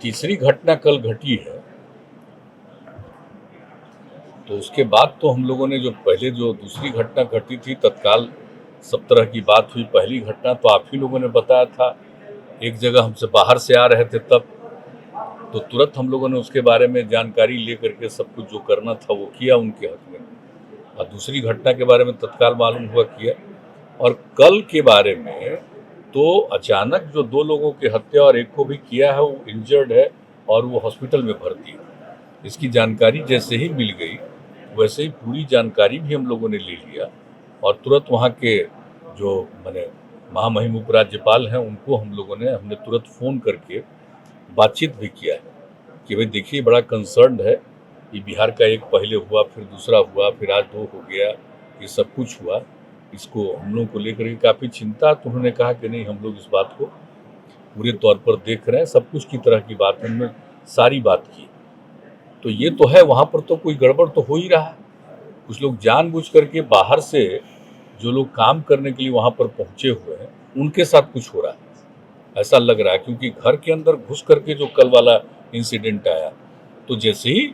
तीसरी घटना कल घटी है, तो उसके बाद तो हम लोगों ने जो दूसरी घटना घटी थी तत्काल सब तरह की बात हुई। पहली घटना तो आप ही लोगों ने बताया था, एक जगह हमसे बाहर से आ रहे थे तब, तो तुरंत हम लोगों ने उसके बारे में जानकारी ले करके सब कुछ जो करना था वो किया उनके हक में। और दूसरी घटना के बारे में तत्काल मालूम हुआ किया। और कल के बारे में तो अचानक जो 2 लोगों की हत्या और एक को भी किया है, वो इंजर्ड है और वो हॉस्पिटल में भर्ती है। इसकी जानकारी जैसे ही मिल गई वैसे ही पूरी जानकारी भी हम लोगों ने ले लिया और तुरंत वहाँ के जो माने महामहिम उपराज्यपाल हैं उनको हमने तुरंत फ़ोन करके बातचीत भी किया है कि भाई देखिए बड़ा कंसर्न है, ये बिहार का एक पहले हुआ, फिर दूसरा हुआ, फिर आज 2 हो गया, ये सब कुछ हुआ, इसको हम लोग को लेकर के काफ़ी चिंता। तो उन्होंने कहा कि नहीं, हम लोग इस बात को पूरे तौर पर देख रहे हैं, सब कुछ की तरह की बात हमने सारी बात की। तो ये तो है, वहाँ पर तो कोई गड़बड़ तो हो ही रहा है। कुछ लोग जानबूझ करके बाहर से जो लोग काम करने के लिए वहाँ पर पहुँचे हुए हैं उनके साथ कुछ हो रहा है, ऐसा लग रहा है। क्योंकि घर के अंदर घुस करके जो कल वाला इंसिडेंट आया, तो जैसे ही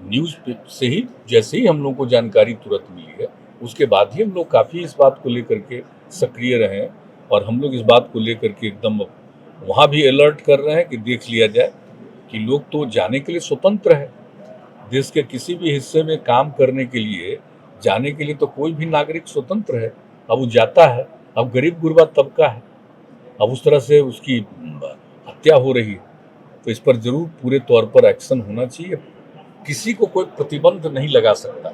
न्यूज़ से ही जैसे ही हम लोगों को जानकारी तुरंत मिली है, उसके बाद ही हम लोग काफ़ी इस बात को लेकर के सक्रिय रहे हैं और हम लोग इस बात को लेकर के एकदम वहाँ भी अलर्ट कर रहे हैं कि देख लिया जाए कि लोग तो जाने के लिए स्वतंत्र है। देश के किसी भी हिस्से में काम करने के लिए जाने के लिए तो कोई भी नागरिक स्वतंत्र है। अब वो जाता है, अब गरीब गुरबा तबका है, अब उस तरह से उसकी हत्या हो रही है, तो इस पर जरूर पूरे तौर पर एक्शन होना चाहिए। किसी को कोई प्रतिबंध नहीं लगा सकता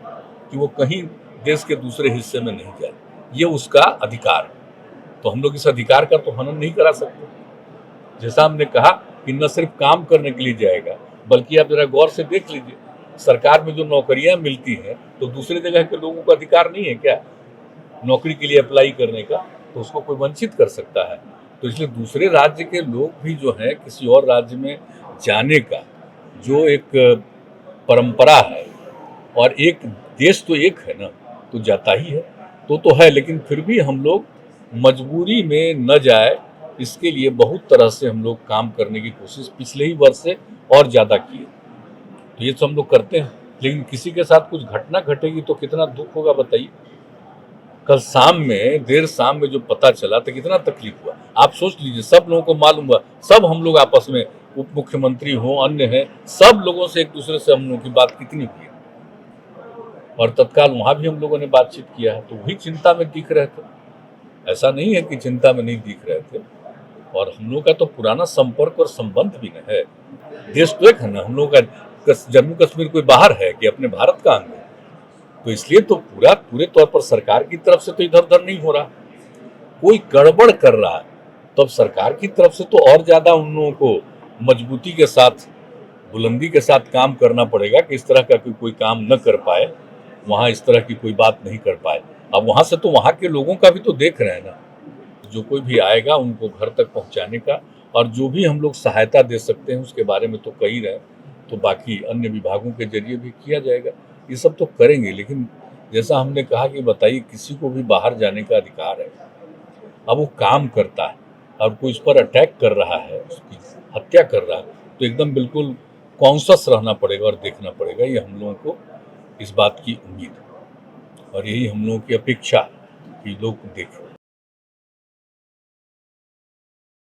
कि वो कहीं देश के दूसरे हिस्से में नहीं जाए, ये उसका अधिकार है। तो हम लोग इस अधिकार का तो हनन नहीं करा सकते। जैसा हमने कहा कि न सिर्फ काम करने के लिए जाएगा, बल्कि आप जरा गौर से देख लीजिए, सरकार में जो नौकरियां मिलती हैं तो दूसरे जगह के लोगों को अधिकार नहीं है क्या नौकरी के लिए अप्लाई करने का? तो उसको कोई वंचित कर सकता है? तो इसलिए दूसरे राज्य के लोग भी जो है किसी और राज्य में जाने का जो एक परंपरा है, और एक देश तो एक है ना, तो जाता ही है, तो है। लेकिन फिर भी हम लोग मजबूरी में न जाए, इसके लिए बहुत तरह से हम लोग काम करने की कोशिश पिछले ही वर्ष से और ज़्यादा किए। तो ये तो हम लोग करते हैं, लेकिन किसी के साथ कुछ घटना घटेगी तो कितना दुख होगा बताइए। कल देर शाम में जो पता चला तो कितना तकलीफ हुआ। आप सोच लीजिए, सब लोगों को मालूम हुआ, सब हम लोग आपस में, उप मुख्यमंत्री हो, अन्य हैं, सब लोगों से एक दूसरे से हम लोगों की बात कितनी हुई और तत्काल वहाँ भी हम लोगों ने बातचीत किया है। तो वही चिंता में दिख रहे थे, ऐसा नहीं है कि चिंता में नहीं दिख रहे थे। और हम लोग का तो पुराना संपर्क और संबंध भी न है, देश तो एक है ना, हम लोग का जम्मू कश्मीर कोई बाहर है कि अपने भारत का अंग है। तो इसलिए तो पूरे तौर पर सरकार की तरफ से तो इधर उधर नहीं हो रहा। कोई गड़बड़ कर रहा है तो अब सरकार की तरफ से तो और ज्यादा उन लोगों को मजबूती के साथ, बुलंदी के साथ काम करना पड़ेगा कि इस तरह का कोई काम न कर पाए, वहाँ इस तरह की कोई बात नहीं कर पाए। अब वहाँ से तो वहाँ के लोगों का भी तो देख रहे हैं ना, जो कोई भी आएगा उनको घर तक पहुँचाने का, और जो भी हम लोग सहायता दे सकते हैं उसके बारे में तो कह ही रहे हैं, तो बाकी अन्य विभागों के जरिए भी किया जाएगा। ये सब तो करेंगे, लेकिन जैसा हमने कहा कि बताइए, किसी को भी बाहर जाने का अधिकार है। अब वो काम करता है और कोई उस पर अटैक कर रहा है, उसकी हत्या कर रहा है, तो एकदम बिल्कुल कॉन्शियस रहना पड़ेगा और देखना पड़ेगा। ये हम लोगों को इस बात की उम्मीद है और यही हम लोगों की अपेक्षा कि लोग देखें।